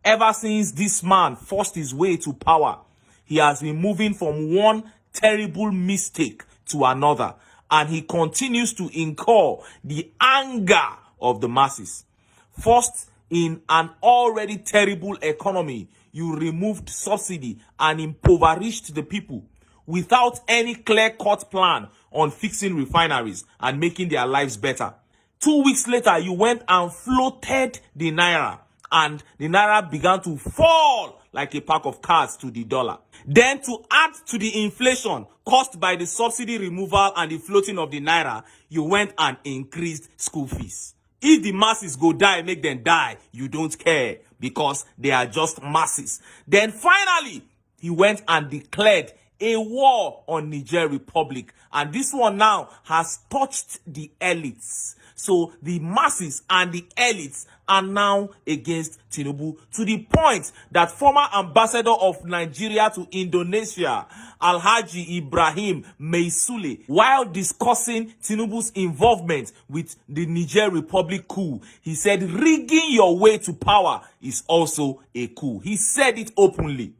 Ever since this man forced his way to power, he has been moving from one terrible mistake to another, and he continues to incur the anger of the masses. First, in an already terrible economy, you removed subsidy and impoverished the people without any clear-cut plan on fixing refineries and making their lives better. 2 weeks later, you went and floated the naira, and the naira began to fall like a pack of cards to the dollar. Then, to add to the inflation caused by the subsidy removal and the floating of the naira, you went and increased school fees. If the masses go die, make them die. You don't care because they are just masses. Then finally, he went and declared a war on Niger Republic. And this one now has touched the elites. So the masses and the elites are now against Tinubu, to the point that former ambassador of Nigeria to Indonesia, Alhaji Ibrahim Meisule, while discussing Tinubu's involvement with the Niger Republic coup, he said rigging your way to power is also a coup. He said it openly.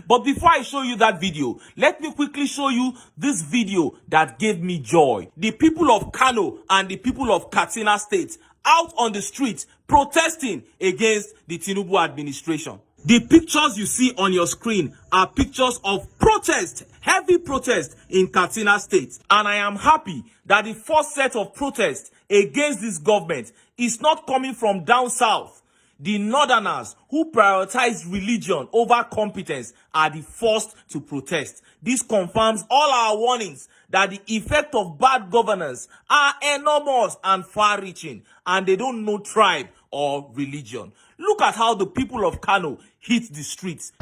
But before I show you that video, let me quickly show you this video that gave me joy. The people of Kano and the people of Katsina State out on the streets protesting against the Tinubu administration. The pictures you see on your screen are pictures of protest, heavy protest in Katsina State. And I am happy that the first set of protests against this government is not coming from down south. The northerners who prioritize religion over competence are the first to protest. This confirms all our warnings that the effect of bad governance are enormous and far-reaching, and they don't know tribe or religion. Look at how the people of Kano hit the streets.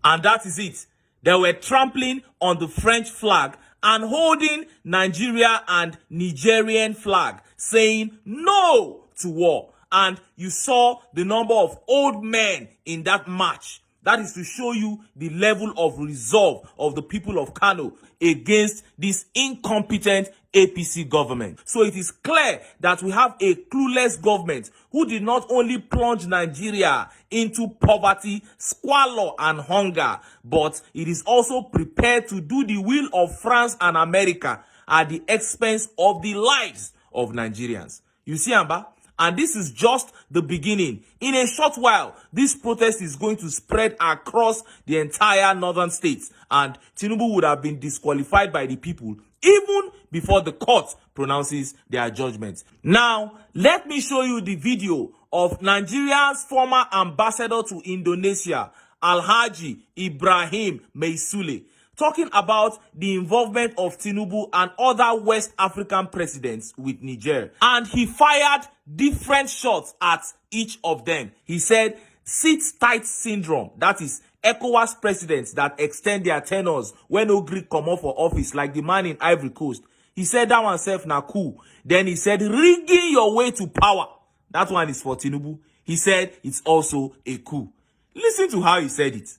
And that is it. They were trampling on the French flag and holding Nigeria and Nigerian flag, saying no to war. And you saw the number of old men in that march. That is to show you the level of resolve of the people of Kano against this incompetent APC government. So it is clear that we have a clueless government who did not only plunge Nigeria into poverty, squalor, and hunger, but it is also prepared to do the will of France and America at the expense of the lives of Nigerians. You see, Amba? And this is just the beginning. In a short while, this protest is going to spread across the entire northern states, and Tinubu would have been disqualified by the people even before the court pronounces their judgment. Now, let me show you the video of Nigeria's former ambassador to Indonesia, Alhaji Ibrahim Meisule, talking about the involvement of Tinubu and other West African presidents with Niger. And he fired different shots at each of them. He said, sit-tight syndrome, that is ECOWAS presidents that extend their tenures when no Greek come up for office, like the man in Ivory Coast. He said that one self na cool. Then he said, rigging your way to power. That one is for Tinubu. He said it's also a coup. Listen to how he said it.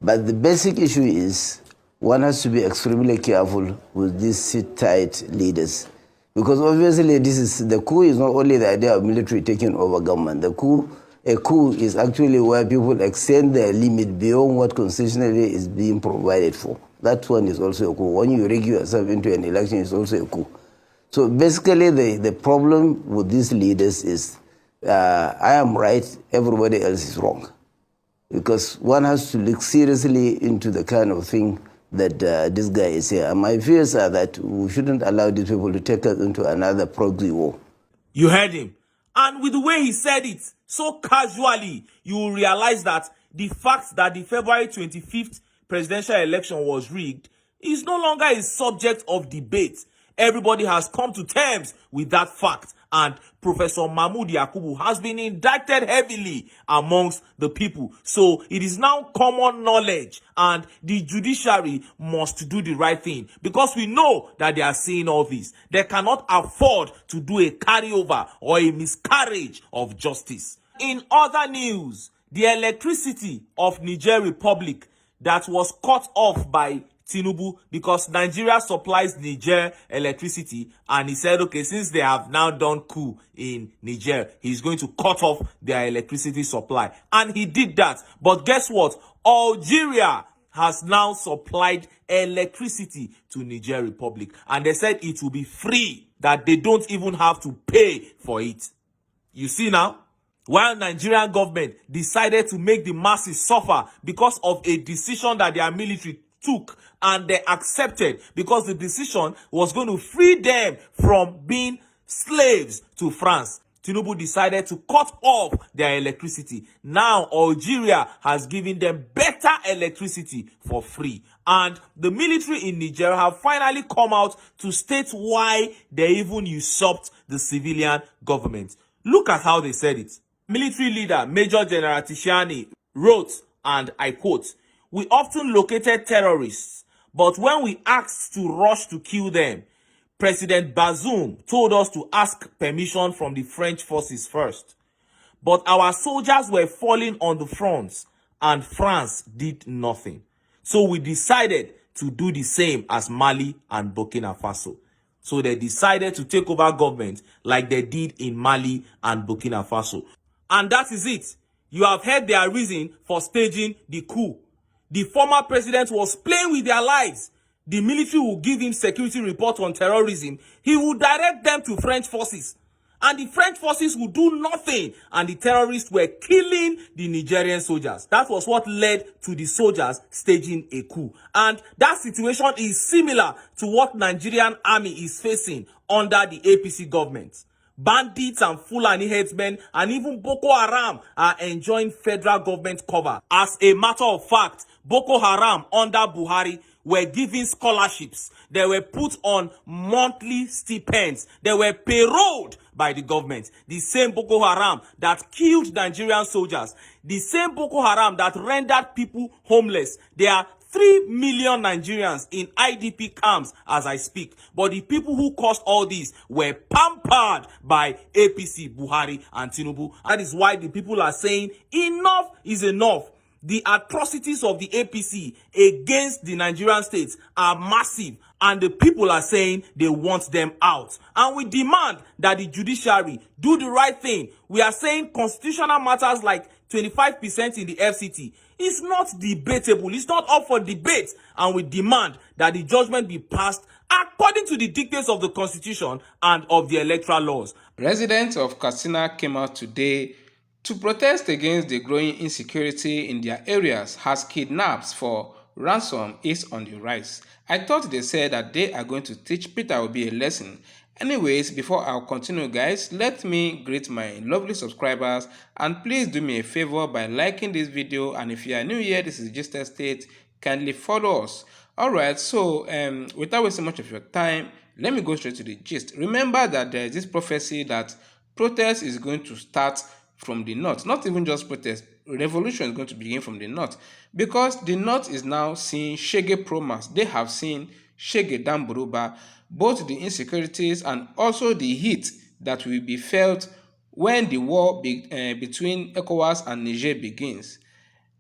But the basic issue is, one has to be extremely careful with these sit-tight leaders. Because obviously the coup is not only the idea of military taking over government. A coup is actually where people extend their limit beyond what constitutionally is being provided for. That one is also a coup. When you rig yourself into an election, it's also a coup. So basically the problem with these leaders is, I am right, everybody else is wrong. Because one has to look seriously into the kind of thing that this guy is here. And my fears are that we shouldn't allow these people to take us into another proxy war. You heard him. And with the way he said it, so casually, you will realize that the fact that the February 25th presidential election was rigged is no longer a subject of debate. Everybody has come to terms with that fact, and Professor Mahmood Yakubu has been indicted heavily amongst the people. So it is now common knowledge, and the judiciary must do the right thing, because we know that they are saying all this. They cannot afford to do a carryover or a miscarriage of justice. In other news, the electricity of Niger Republic that was cut off by Tinubu, because Nigeria supplies Niger electricity, and he said, okay, since they have now done coup in Niger, he's going to cut off their electricity supply. And he did that. But guess what? Algeria has now supplied electricity to Niger Republic, and they said it will be free, that they don't even have to pay for it. You see now? While Nigerian government decided to make the masses suffer because of a decision that their military took, and they accepted, because the decision was going to free them from being slaves to France, Tinubu decided to cut off their electricity. Now Algeria has given them better electricity for free, and the military in Niger have finally come out to state why they even usurped the civilian government. Look at how they said it. Military leader Major General Tishani wrote, and I quote, "We often located terrorists, but when we asked to rush to kill them, President Bazoum told us to ask permission from the French forces first. But our soldiers were falling on the fronts, and France did nothing. So we decided to do the same as Mali and Burkina Faso." So they decided to take over government like they did in Mali and Burkina Faso. And that is it. You have heard their reason for staging the coup. The former president was playing with their lives. The military will give him security report on terrorism. He will direct them to French forces. And the French forces will do nothing. And the terrorists were killing the Nigerian soldiers. That was what led to the soldiers staging a coup. And that situation is similar to what Nigerian army is facing under the APC government. Bandits and Fulani headsmen and even Boko Haram are enjoying federal government cover. As a matter of fact, Boko Haram under Buhari were given scholarships. They were put on monthly stipends. They were payrolled by the government. The same Boko Haram that killed Nigerian soldiers. The same Boko Haram that rendered people homeless. They are 3 million Nigerians in IDP camps as I speak. But the people who caused all this were pampered by APC, Buhari, and Tinubu. That is why the people are saying enough is enough. The atrocities of the APC against the Nigerian states are massive, and the people are saying they want them out. And we demand that the judiciary do the right thing. We are saying constitutional matters like 25% in the FCT is not debatable. It's not up for debate. And we demand that the judgment be passed according to the dictates of the Constitution and of the electoral laws. Residents of Katsina came out today to protest against the growing insecurity in their areas as kidnaps for ransom is on the rise. I thought they said that they are going to teach Peter Obi a lesson. Anyways, before I'll continue, guys, let me greet my lovely subscribers, and please do me a favor by liking this video, and if you are new here, this is Gist Estate, kindly follow us. Alright, so without wasting much of your time, let me go straight to the gist. Remember that there is this prophecy that protest is going to start from the north. Not even just protest, revolution is going to begin from the north, because the north is now seeing Shege Promas. They have seen Shege Damburuba, both the insecurities and also the heat that will be felt when the war between ECOWAS and Niger begins.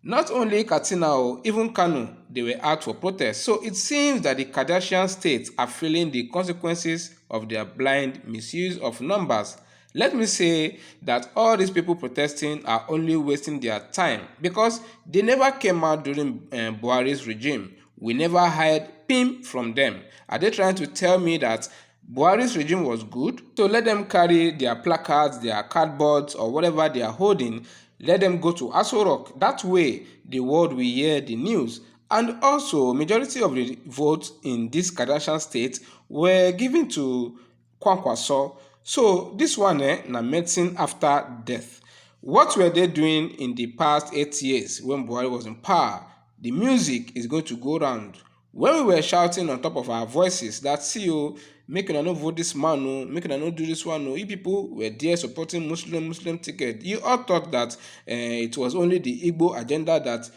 Not only Katsina, even Kano, they were out for protest. So it seems that the Kardashian states are feeling the consequences of their blind misuse of numbers. Let me say that all these people protesting are only wasting their time, because they never came out during Buhari's regime. We never heard PIM from them. Are they trying to tell me that Buhari's regime was good? So let them carry their placards, their cardboards, or whatever they are holding. Let them go to Aso Rock. That way, the world will hear the news. And also, majority of the votes in this Kardashian state were given to Kwankwaso. So this one na medicine after death. What were they doing in the past 8 years when Buhari was in power? The music is going to go round. When we were shouting on top of our voices that see you, make una no vote this man, no, make una no do this one, no. You people were there supporting Muslim ticket. You all thought that it was only the Igbo agenda that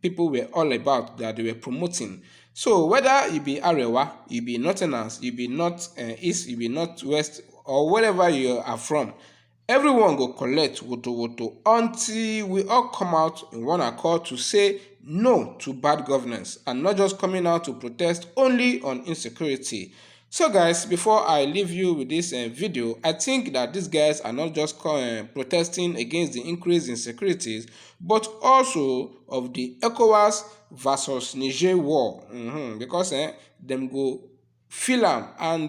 people were all about, that they were promoting. So whether you be Arewa, you be Northerners, you be North East, you be Northwest, or wherever you are from, everyone go collect woto until we all come out in one accord to say no to bad governance and not just coming out to protest only on insecurity. So guys, before I leave you with this video, I think that these guys are not just protesting against the increase in securities, but also of the ECOWAS versus Niger war, because them go feel am and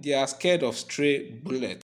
they are scared of stray bullets.